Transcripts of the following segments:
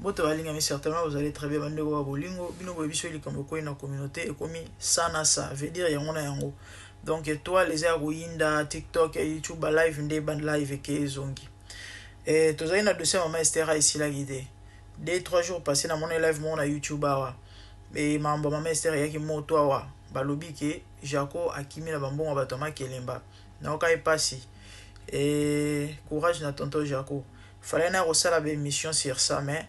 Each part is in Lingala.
Boto balinga, mais certainement vous allez très bien. Bande wa bolingo, bino bobiso ili comme quoi na communauté et comme ça na ça veut dire yango na yango. Donc toi les a inda TikTok et YouTube live ndé band live ke zongi. Et tozali na dossier maman Esther ici la guidée. 2-3 jours passés na mon live mon na YouTube awa. Et mambo maman Esther yaki moto awa. Balobi ke Jaco akimi na bambongo batoma kelemba. Na okai pasi. Et courage na tonton Jaco. Fallait na rosala be mission sur ça mais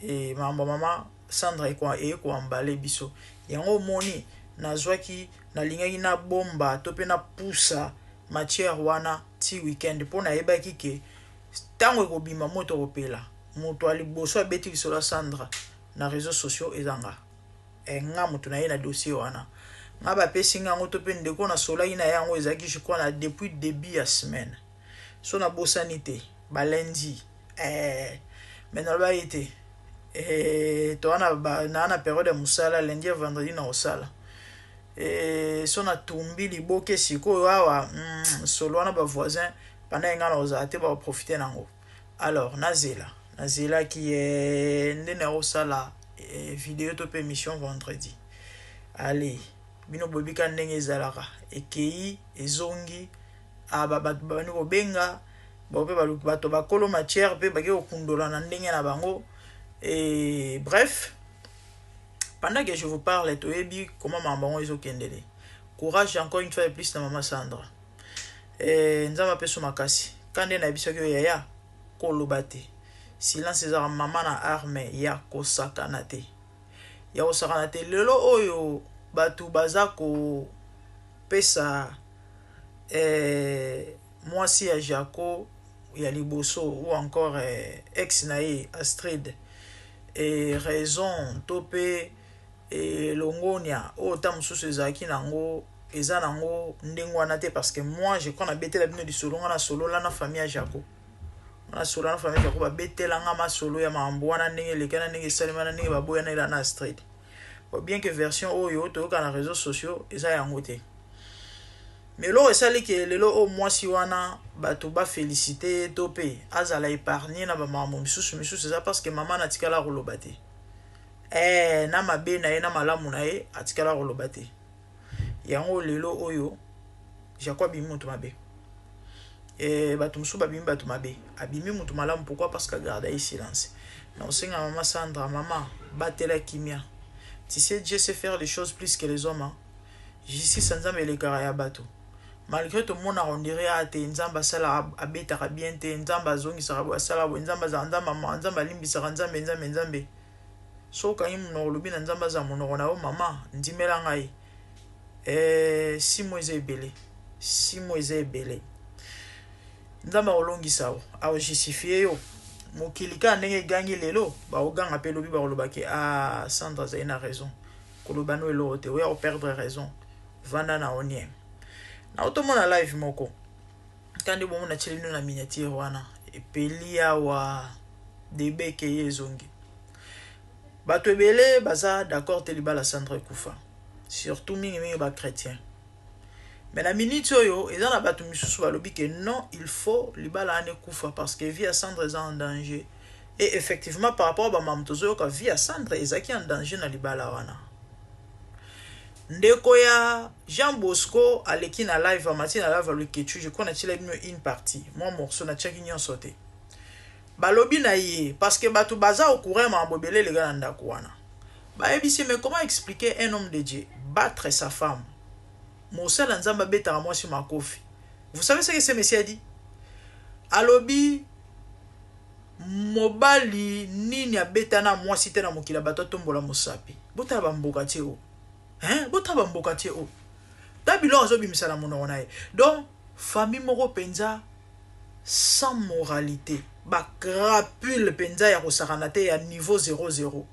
et maman Sandra e ko emballé biso. Yango moni nazwaki na lingaki na bomba to pe na pusa matière wana ti weekend po na yebaki ke tango ekobima moto kopela moto ali boso abeti kisola Sandra na réseaux sociaux ezanga nga moto na ye na dossier wana nga bapesi nga ngo to pe ndeko na solaki na yango ezaki je crois na depuis début ya semaine so na bosani te ba lundi mais na ba été to na période ya musala lundi ya vendredi na osala so na tumbi liboke sikoyo awa solo wana ba voisin pendant nga na ozala te ba profiter nango. Alors nazela qui est ndene osala vidéo to pe émission vendredi. Allez bino bobika ndenge ezalaka ekei ezongi bato bani kobenga bope bato bakolo matière pe bake kokundola na ndenge na bango. Et bref, pendant que je vous parle, comment maman est au Kendele. Courage encore une fois de plus dans maman Sandra. Et nous avons appelé sur ma casse. Quand on a vu que yaya kolobate. Silence ezara maman na arme ya kosakanate. Ya kosakanate lelo oyo batu bazako pesa moi si ya Jaco ya liboso ou encore ex nae Astrid. Et raison topé et longonia autant mususu ezaki nango eza nango ndenge wana te parce que moi je crois na betela bino di solo na solo la na famille ya Jaco na solo na famille ya Jaco ba betela nga ma solo ya mambo wana ndenge lekana ndenge salima na ndenge baboya na ila na street bien que version oyo to ka na réseaux sociaux eza yango te. Mais lo esali ke lelo au mois si wana bato ba féliciter topé azala épargner na ba mambo misusu c'est parce que maman na tikala koloba te na mabe na ye na malamu na ye atikala koloba te yango lelo oyo Jaco abimi mutu mabe bato musu babimi bato mabe abimi mutu malamu. Pourquoi? Parce que garde ay silence na osenga maman Sandra maman batela kimia. Tu sais Dieu sait faire les choses plus que les hommes Jésus sanzambe le karaya bato. Malgré tout le monde on dirait ate nzamba sala abeta bien te nzamba zongi sala sala nzamba za nzamba nzamba limbi sala nzambe so ka yim no lubi na nzamba za mono na o mama ndimela ngai 6 mois ebele nzamba olongisa o a justifier yo mokilika ndenge gangi lelo ba oganga pe lobi ba olobaki Sandra za ina raison kolobano elo te o perdre raison vanda na onien na otomona live moko kandi bomo na chilino na miniature wana epelia wa debeke yezongi bato ebele baza d'accord te libala Sandra kufa surtout mingi ba chrétien. Mais la minute oyo eza na bato misusu balobi que non il faut libala ane kufa parce que vie à Sandra est en danger. Et effectivement par rapport à mamtozo ka vie à Sandra ezaki en danger na libala wana. Ndeko ya Jean Bosco aleki na live a matin na live le ketu je connais une partie moi morceau na tchaki nyon sauté balobi na ye parce que bato baza au courant mambo belé les gars ndako wana ba ebisi. Mais comment expliquer un homme de Dieu battre sa femme mosala nzamba beta moi sur ma kofi? Vous savez ce que ce monsieur a dit? Alobi mobali nini abeta na moi cité na mokila bato tombola mosapi bota bamboka tie o bota bamboka tie o tabilo azobimisa na mono na ye. Donc famille moko penza sans moralité ba crapule penza ya kosakana te ya niveau 00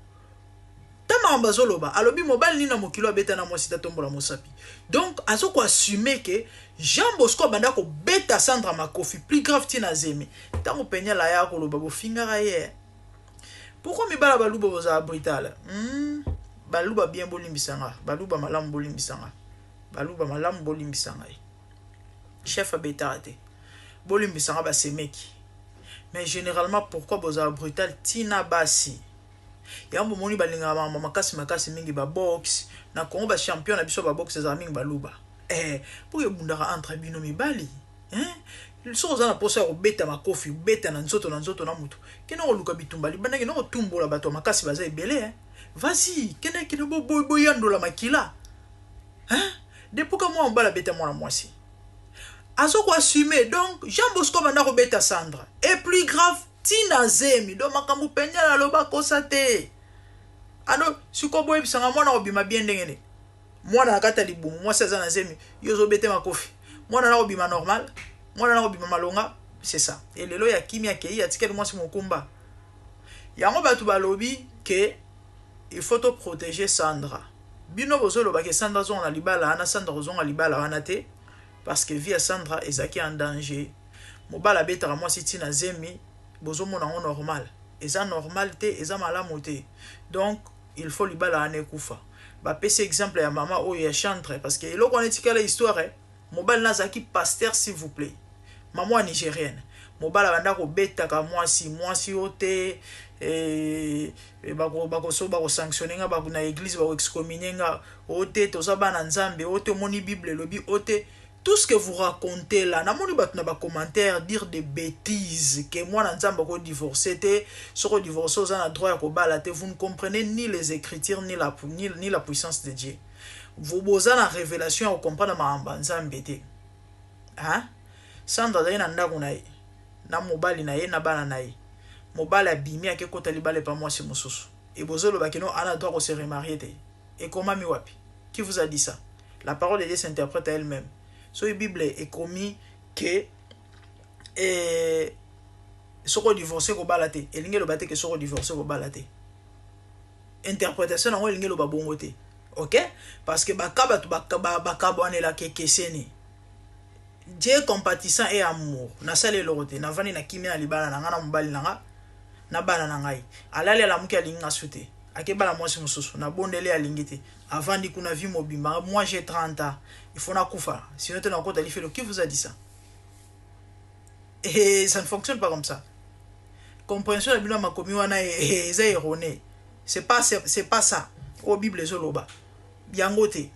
tama ambazoloba alobi mobile ni na mokilo abeta na mwasi tombola mosapi. Donc azo ko assumer que Jean Bosco banda ko beta Sandra makofi plus grave tina zemi tango penya la ya ko loba bo fingara ye. Pourquoi mi bala baluba boza brutal baluba bien bolimbisanga baluba malamu bolimbisanga baluba malamu bolimbisanga chef abeta te bolimbisanga ba semeki. Mais généralement pourquoi boza brutal tina basi Yambo moni balinga mama makasi mingi ba box na Congo ba champion na biso ba box za mingi baluba. Pour que bundaka entre bino mibali. Ils sont en posa ko beta makofi, beta na nzoto na mutu. Kena ko luka bitumba libanda kena ko tumbola bato makasi baza ebele. Vas-y, kena bo yando la makila. Depuis que moi on bala beta moi si. Azo ko assumer donc Jean Bosco banda ko beta Sandra. Et plus grave Tina Zemi do makambu penya la loba kosate. Ano siko boy bisanga mwana obima bien ndengene. Mwana nakata libumu moi ça na Zemi yozo bete makofi. Mwana na obima normal, mwana na obima malonga, c'est ça. Et lelo ya kimia ke ya tikeli moi si mokumba. Yango batu balobi que il faut te protéger Sandra. Bino bozo loba ke Sandra zo na libala ana Sandra zo na libala wana te parce que via Sandra ezaki en danger. Mobala betara moi si Tina Zemi bozo mona on normal. Eza normal te, eza malamu te. Donc il faut libala ane kufa. Ba pese exemple ya mama o ya chantre parce que eloko on etikala histoire mobile nazaki pasteur s'il vous plaît. Maman nigérienne. Mobile banda ko betaka mwasi ote bako sanctionner nga bako na église bako excommunier nga ote toza bana nzambe ote moni bible lobi ote. Tout ce que vous racontez là, na moni bat na ba commentaire dire des bêtises que moi na nzamba ko divorcer te, soko divorcer aux na droit ya ko bala te, vous ne comprenez ni les écritures ni la puissance de Dieu. Vous boza na révélation au comprendre ma nzambe te. Sandra da na ndako na ye, na mobali na ye na bana na ye. Mobali abimi ake kota libale pa moi c'est mosusu. Et bozo lo bakino ana droit ko se remarier te. Et comment mi wapi? Qui vous a dit ça? La parole de Dieu s'interprète à elle-même. So la Bible est commis que soko divorcé ko balate elinge lo bate que soko divorcé ko balate interprétation na elinge lo babongo te. OK parce que bakaba to bakaba on est là que seni Dieu compatissant et amour na sale lorote na vani na kimia libala na ngana mobali na bana na ngai alale la muki alinga sute akebala mwasi mususu na bondele alingite avant di kuna vie mobimba. Moi j'ai 30 ans, il faut na kufa sinon tu n'as pas fait le qui vous a dit ça? Et ça ne fonctionne pas comme ça. Compréhension la bilan ma commis wana est erroné. C'est pas ça au Bible zoloba biangote.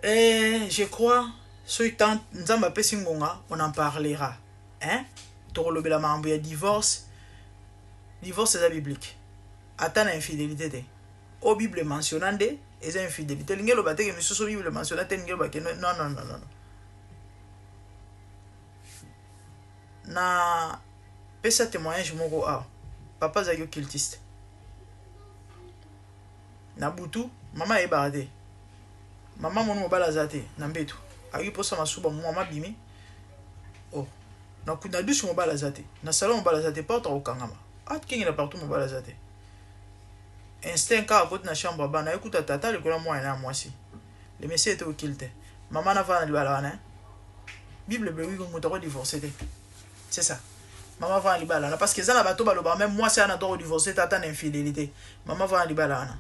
Je crois ce temps nzamba pesingonga on en parlera to lobela mambo ya divorce c'est la biblique. Attends infidélité te. Au Bible mentionnande et infidélité. L'ingelo bate que monsieur so Bible mentionnante l'ingelo bate non. Na pesa témoignage moko papa zayo cultiste. Na butu mama e barade. Mama mon mobala zate na mbetu. Ayi posa masuba mama bimi. Oh. Na kuna douche mobala zate. Na salon mobala zate porte au kangama. Kingi na partout mobala zate. Instinct ka côté na chambre bana écoute tata le kola moi na moi si le monsieur était au kilte maman na va na libala wana Bible bewi ko mutako divorcer c'est ça maman va na libala parce que ça na bato baloba même moi c'est na to divorcer tata na infidélité maman va na libala wana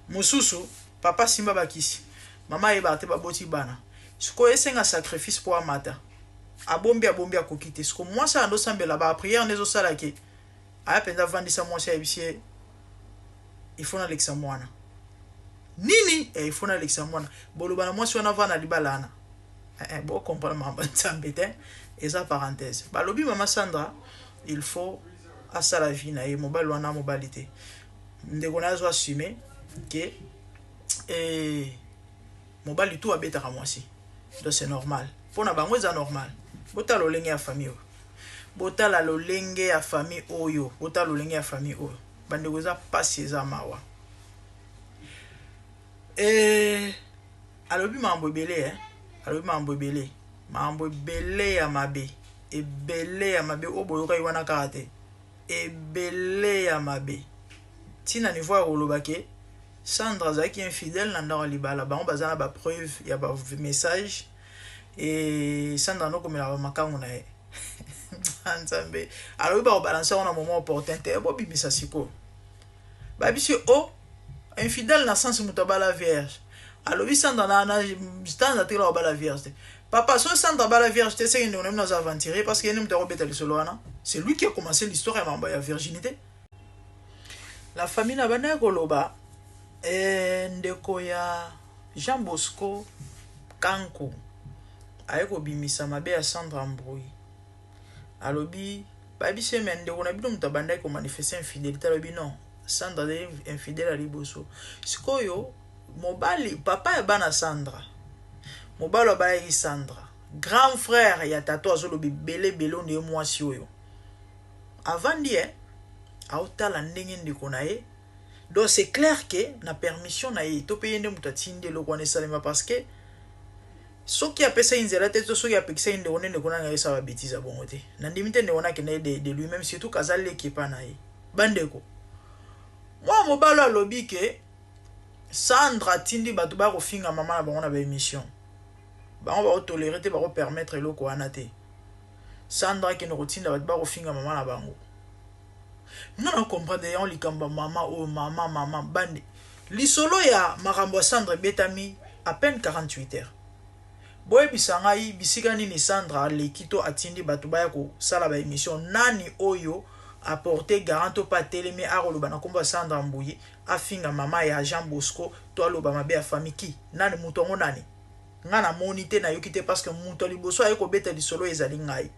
mususu papa simba bakisi maman eba te baboti bana siko esenga sacrifice pour amata abombi akokite siko moi ça ndo sambela ba prière nezo sala ke aya penda vandisa moi ça ebisie il faut na lexa mwana nini il faut na lexa mwana boloba na mwasi wana vana libalana bo comprendre mamba ntambete eza parenthèse balobi mama Sandra il faut asa la vie na ye mobali wana mobilité ndeko na zo assumer que mobali tout abetaka mwasi donc c'est normal pona bango eza normal bota lolenge ya famille bota lolenge ya famille oyo bota lolenge ya famille oyo bandeko za pasi eza mawa alobi mambo ebele mambo ebele ya mabe oboyoka iwana kaka te ebele ya mabe tina niveau ya koloba ke Sandra azalaki infidèle na ndako libala bango baza na bapreuve ya bamessage et Sandra nokomela bamakango na ye nzambe alobi bakobalansa wana moment opportun te bobimisa sikoyo babisi infidèle na sens moto abala vierge alobi Sandra na stanza te la abala vierge te papa so Sandra abala vierge te seke ndeko na bino aza aventuré parce que yene moto akobeta lisolo wana c'est lui qui a commencé l'histoire ya mambo ya virginité la famille na bana koloba ndeko ya Jean Bosco Kanko aye kobimisa mabe ya Sandra Mbui alobi babise men ndeko na bino mutabanda ko manifester infidélité alobi non Sandra de infidèle à liboso sikoyo mobali papa ya bana Sandra mobali ba ya Sandra grand frère ya tato azolobi bele onde mwasi oyo avandi aotala ndenge ndeko na ye. Donc c'est clair que na permission na ye to payende mutatinde lo kwane salema parce que soki apesa inzela te to soki apekisa inde onende kona nga esa ba bêtise bongo te na ndimite ne wana ke na de lui-même surtout kazali ekipa na ye bandeko moi mobalo alobi ke Sandra tindi batu ba ko finga mama na bango na ba émission bango ba tolérer te ba ko permettre eloko wana te Sandra ke no kotinda batu ba ko finga mama na bango. Non comprendre on likamba mama ou mama bande lisolo ya makambo Sandra betami à peine 48 heures boye bisanga yi bisika nini Sandra lekito atindi batu baya ko sala ba émission nani oyo apporter garanto pa telemi aroloba na komba Sandra Mbuyi afinga mama ya Jean Bosco to aloba mabe ya famille ki nani mutongo nani ngana monite na yokite parce que muto liboso ayeko beta lisolo ezali ngai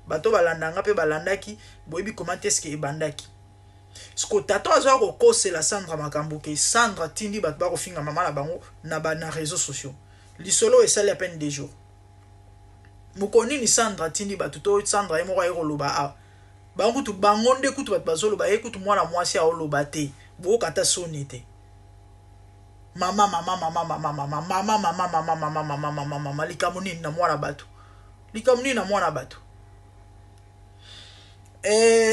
bato balandanga pe balandaki boyebi comment est-ce que ebandaki sko tato azwa ko kosela Sandra makambo ke Sandra tindi bato ba ko finga mama na bango na réseaux sociaux lisolo esali à peine 2 jours mukoni ni Sandra tindi bato to Sandra emo ka yoloba a bango tu bangonde kutu bato bazoloba ekutu mwana mwasi a oloba te bo kata sonite mama likamuni na mwana bato likamuni na mwana bato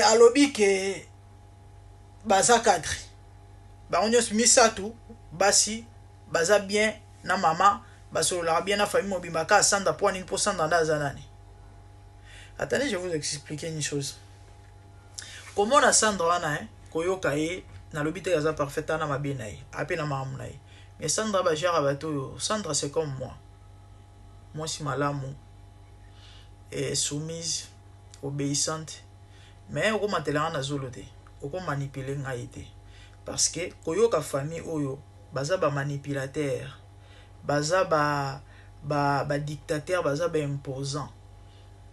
alobi ke baza cadre baonyos misatu basi baza bien na mama basolola bien na famille mobimba ka Sandra pour nini pour Sandra ndaza nani. Attendez, je vais vous expliquer une chose. Comment na Sandra wana koyoka ye na lobi te kaza parfait na mabina ye ape na mamu na ye mais Sandra ba gère bato yo. Sandra c'est comme moi si malamu et soumise obéissante mais oko matela na zolo te oko manipuler ngai te parce que koyoka famille oyo baza ba manipulateur baza ba dictateur baza ba imposant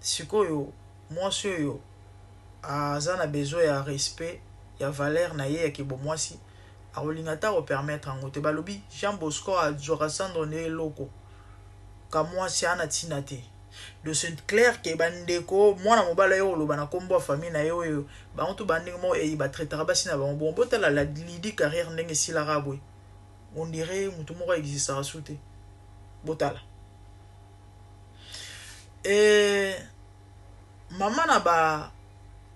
sikoyo mwasi oyo aza na besoin ya respect ya valeur na ye ya kibo mwasi akolinga ta ko permettre ngo te balobi Jean Bosco a joka Sandra ne loko ka mwasi ana tina te. De c'est clair que bandeko mwana mobala yo loba na kombo famille na yo yo ba on to bandeko mo e ba traitera basi na ba bon botala la lidi carrière ndenge sila rabwe on dirait mutu moko existe sute botala maman na ba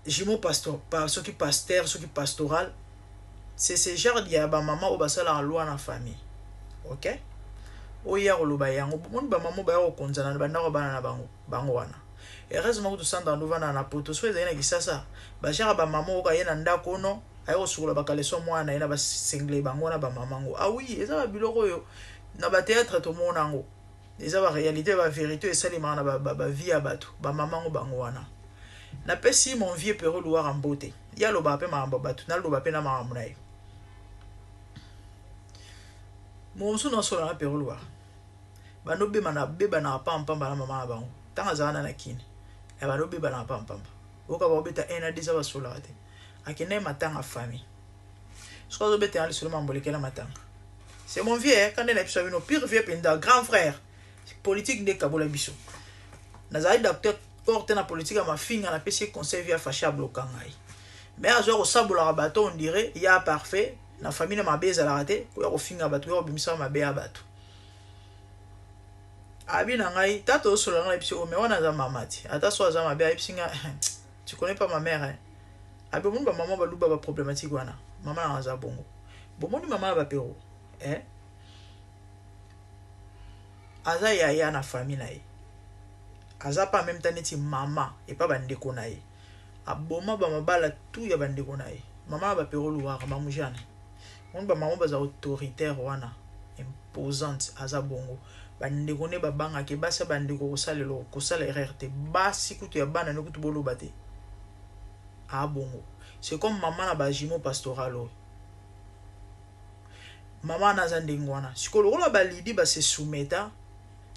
jimo pasteur par ce qui pasteur ce qui pastoral c'est ce genre dia ba maman o basala en loi na famille OK oya koloba yango bomoni ba maman ba yo konzana ba ndako bana na bango wana heureusement que to Sandra ndovana na poto so ezali na kisasa ba jara ba maman o ka yena ndako no ayo sukula ba kaleso mwana ina ba single bango na ba mamango ah oui eza ba biloko yo na ba théâtre to monango eza ba réalité ba vérité esali mana ba vie ya bato ba mamango bango wana na pesi mon vieux père loire en beauté ya lo ba pe mamba bato na lo ba pe na mama na ye mon so no so na père loire bano beba na pampamba na mama bango tanga zana na kini e bano beba na pampamba oka ba beta ena disa ba solate akene matanga famille so zo beta ali seulement mbolekela matanga c'est mon vieux quand il a pu no pire vieux penda grand frère politique de kabola biso nazali docteur porte na politique ma finga na pesi conseil via fachable okangai mais azo ko sabola bato on dirait il y a parfait na famille na mabeza la raté ko ya ko finga bato yo bimisa mabe ya bato abi na ngai tato solo na biso o me wana za mamati ata so za mabe ya bisinga tu connais pas ma mère hein abi mon ba maman ba luba ba problématique wana maman na za bongo bomoni maman ba pero aza ya na famille na ye aza pa même temps neti mama et pas bandeko na ye aboma ba mabala tout ya bandeko na ye maman ba pero luwa ba mujana mon ba maman ba za autoritaire wana imposante aza bongo bandeko ne babanga ke basa bandeko kosala erreur te basi kutu ya bana ne kutu boloba te ah bongo c'est comme maman na ba jimo pastoral Maman naza ndengwana. Siko lokola balidi ba se soumettre.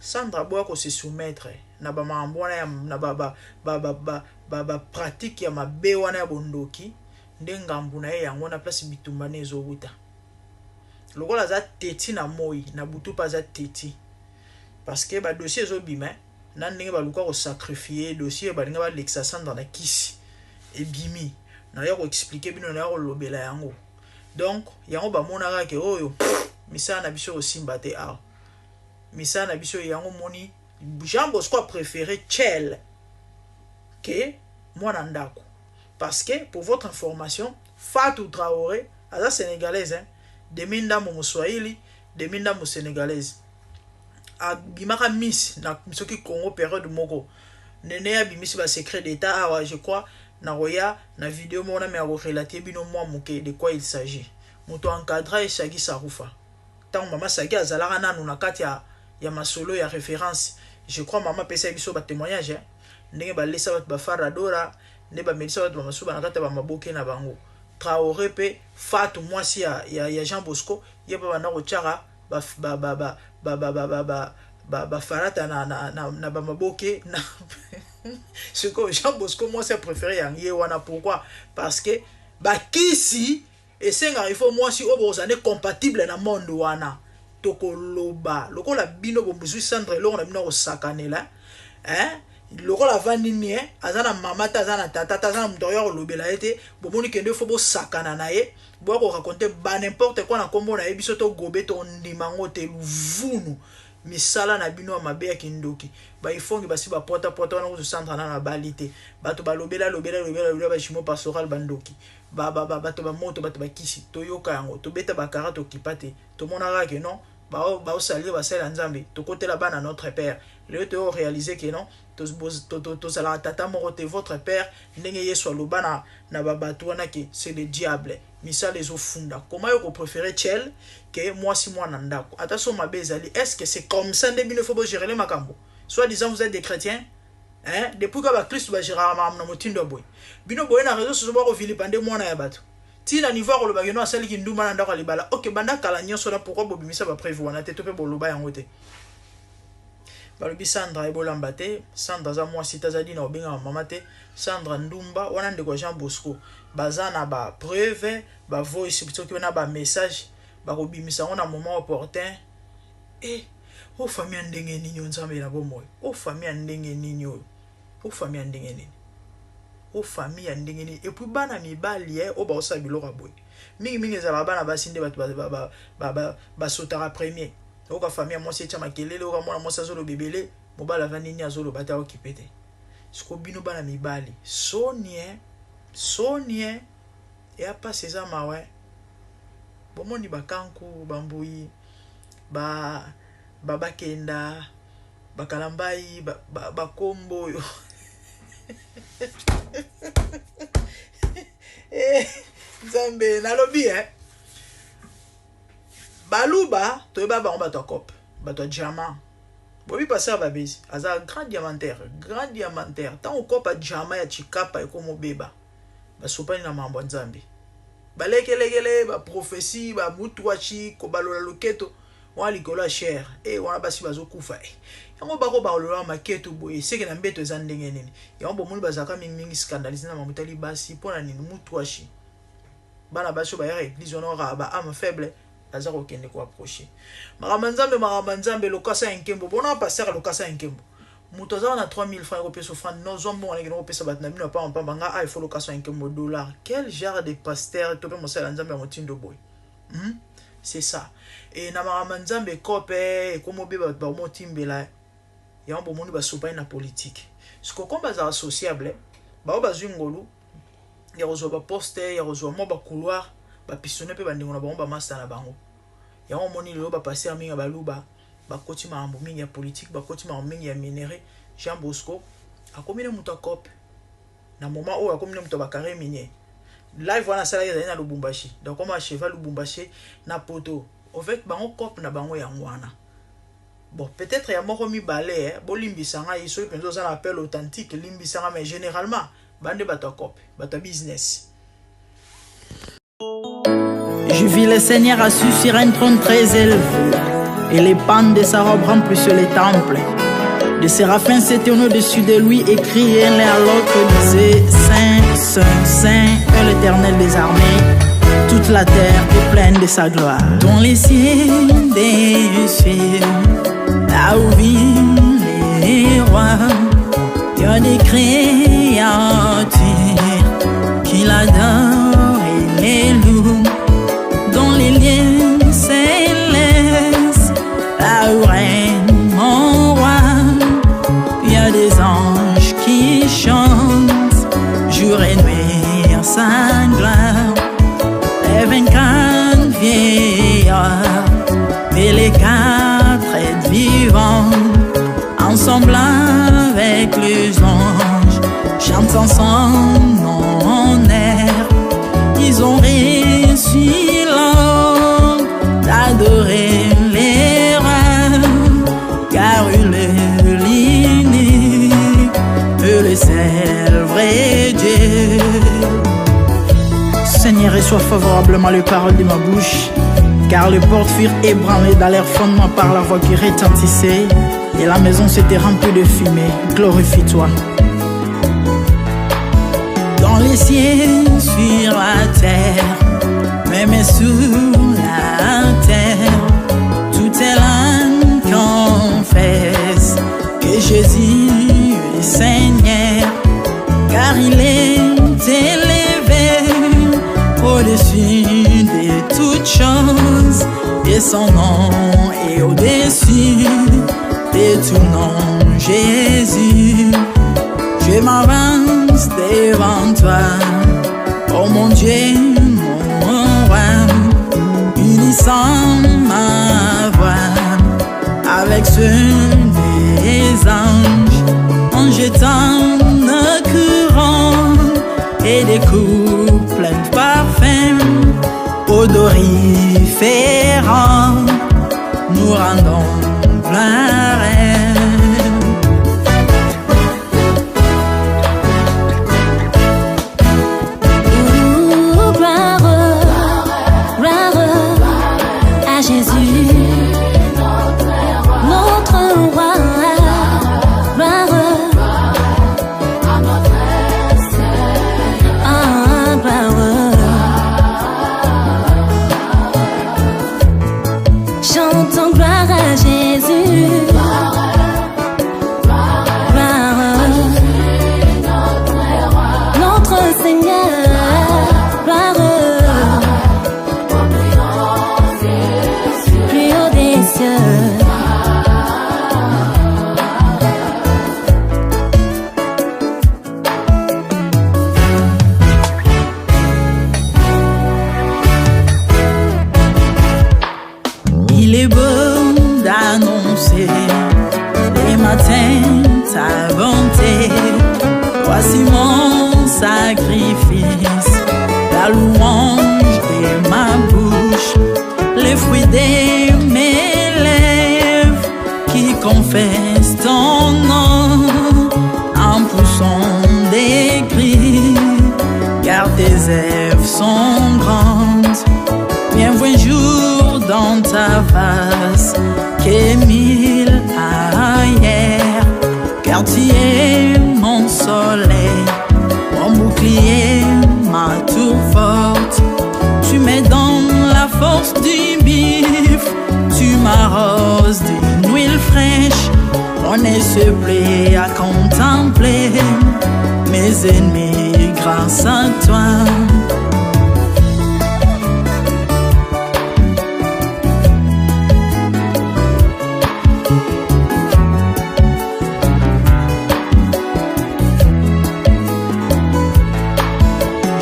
Sandra boya ko se soumettre na ba mambona ya na ba pratique ya mabe wana ya bondoki ndengambu na ye yango na place bitumba ne ezobuta. Lokola za teti na moi na butu pa za teti. Parce que ba dossier ezobima na ndenge ba luka ko sacrifier dossier ba linga ba lexa Sandra na kisi ebimi na ya ko expliquer bino na ya ko lobela yango. Donc yango ba monaka ke oyo misana na biso osimba te a misana na biso yango moni Jean Bosco a préféré Tchel que mwana ndako parce que pour votre information Fatou Traoré aza sénégalaise hein deminda mo Swahili deminda mo sénégalaise a bimaka miss na soki Congo période moko nene ya bimisi ba secret d'état awa je crois na roya na vidéo mona me a relater bino moi moke de quoi il s'agit moto encadra et Shagi Saroufa tant maman Shagi azalaka nanu na kati ya masolo ya référence je crois maman pesa biso ba témoignage hein ndenge ba lesa bat ba faradora ne ba melisa bat ba masuba na kati ba maboke na bango Traoré pe Fatou mwasi ya Jean Bosco yeba bana ko tchara ba farata na ba maboke na ce que Jean Bosco moi c'est préféré yangi wana pourquoi parce que ba kisi et senga il faut moi si obozane compatible na monde wana tokoloba lokola bino bombusu Sandra lokona bino ko sakanela hein lokola vanini hein azana mama ta azana tata ta azana mdoyo ko lobela ete bomoni kende fo bo sakana na ye bo ko raconter ba n'importe quoi na kombo na biso to gobe to ndimango te luvunu misala na bino mabe ya kindoki ba ifongi basi ba pota wana ko Sandra na balite bato ba lobela ba chimo pastoral bandoki bato ba moto bato ba kisi to yoka yango to beta ba karato kipate to monaka ke non ba salir ba sala nzambe to côté là-bas na notre père le to réaliser que non to sala tata moko te votre père ndenge yeso lobana na babato wana ke c'est le diable misala ezo funda comment yo ko préférer Tchel que moi si moi nandako attention ma bezali est-ce que c'est comme ça ndebino faut gérer les makambo soit disant vous êtes des chrétiens hein depuis que ba Christ ba gérer na motindo boy bino boy na réseau sociaux ba ko vilipande mwana ya bato tina niveau ko loba geno asali ki nduma na ndako libala OK banda kala nyonso na pourquoi bobimisa ba prévu wana te to pe boloba yango te balobi Sandra ebolamba te Sandra za mwasi tazadi na obenga mama te Sandra ndumba wana ndeko Jean Bosco baza na ba preuve ba voice soki na ba message ba kobimisa ngo na moment opportun o famille ndenge nini nzambe na bomoy o famille ndenge nini o famille ndenge nini o famille ndenge nini et puis bana mibali o ba osa biloko boy mingi ezala bana basinde bato ba sotara premier o ka famille moi c'est chama kelele o ka mwana moi ça zo lo bebele mobala va nini azolo bata okipete siko bino bana mibali sonien et apa seza mawe bomoni bakanku bambui bakenda bakalambai bakombo yo Nzambe nalobi baluba toyeba bango bato akop bato diamant bobi passer babezi aza grand diamantaire tant okopa diamant ya chikapa ekomo beba basopani na mambo Nzambe balekelekele ba prophétie ba mutwachi ko balola loketo wana likolo cher wana basi bazokufa yango bako balola maketo boye seke na mbeto eza ndenge nini yango bomoni bazaka mingi scandaliser na mamutali basi pona nini mutwachi bana baso ba yare église wana ba âme faible aza ko kende ko approcher maramanzambe lokasa enkembo bona passer lokasa enkembo muto za na 3000 francs européens souffrant non zombo on a pesa batna bino pa banga il faut lokasa enkembo dollar quel genre de pasteur to pe mosala nzambe ya motindo boy c'est ça et na maramanzambe kope komo be ba motimbela ya mbo moni ba sopa na politique ce ko komba za associable ba bazwingolu ya rezo ba poster ya rezo mo ba couloir ba pistonner pe ba ndingo na bango ba master na bango ya moni lo ba passer minga baluba bakoti mambo mingi ya politique bakoti mambo mingi ya minéré Jean Bosco akomine muto akop na moment oyo akomine muto bakare minier live wana sala ya na Lubumbashi donc comme cheval Lubumbashi na poto en fait bango cop na bango ya ngwana bon peut-être ya moko mi balé bolimbisanga iso penzo za appel authentique limbisanga mais généralement bande bato cop bato business Je vis le Seigneur assis sur un trône très élevé, et les pans de sa robe remplissent les temples. Des séraphins s'étaient au-dessus de lui et criaient l'un à l'autre, disaient Saint, Saint, Saint est l'Éternel des armées. Toute la terre est pleine de sa gloire. Dans les cieux des cieux, là où vivent les rois, il y a des créatures qui l'adorent et les louent. Dans les lieux célestes, là où règne mon roi, il y a des anges qui chantent jour et nuit en sa gloire. Les 24 vieillards et les 4 êtres vivants, ensemble avec les anges, chantant son nom en air. Ils ont réussi l'ordre d'adorer les rois, car il est l'unique, le seul vrai Dieu. Seigneur, reçois favorablement les paroles de ma bouche, car les portes furent ébranlées dans leur fondement par la voix qui retentissait, et la maison s'était remplie de fumée. Glorifie-toi. Dans les cieux, sur la terre, même sous la terre, toute langue confesse que Jésus est Seigneur, car il est élevé au-dessus de toutes choses, et son nom est au-dessus de tout nom. Jésus, je m'avance devant toi, oh mon Dieu, mon roi, unissant ma voix avec ceux des anges, en jetant nos courants et des coups pleins de parfums odoriférants, nous rendons gloire. Chantons gloire à Jésus. Notre Seigneur, gloire, plus haut des cieux. Il est beau d'annoncer les matins ta bonté. Voici mon sacrifice, la louange de ma bouche, les fruits de mes lèvres qui confessent ton nom en poussant des cris, car tes œuvres sont grandes. Bienvenue jour dans ta face, que 1000 ailleurs, car tu es mon soleil, mon bouclier, ma tour forte. Tu me donnes la force du bif, tu m'arroses d'une huile fraîche. On ne se plaît à contempler mes ennemis grâce à toi.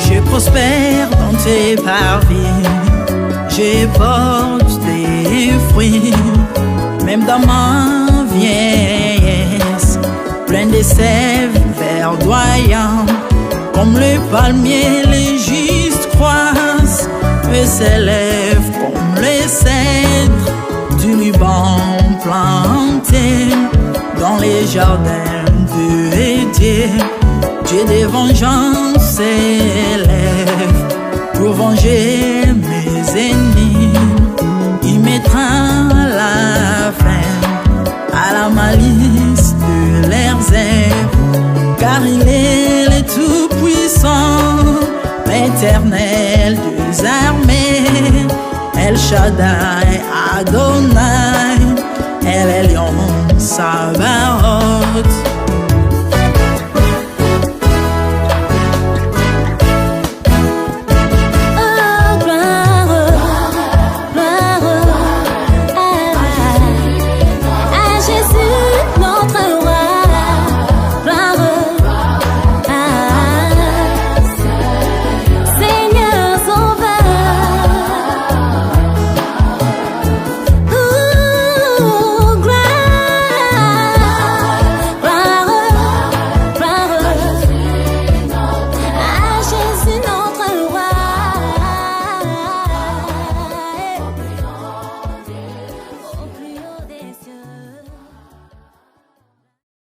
Je prospère dans tes parvis, je porte des fruits, même dans ma vieillesse, plein de sève verdoyant, comme le palmier, les justes croissent et s'élèvent comme les cèdres du Liban planté dans les jardins de Dieu. Dieu de vengeance s'élève pour venger mes ennemis. Il mettra la fin à la malice de leurs œuvres, car il est le tout-puissant, l'éternel des armées, El Shaddai Adonai, El Elyon Sabaoth.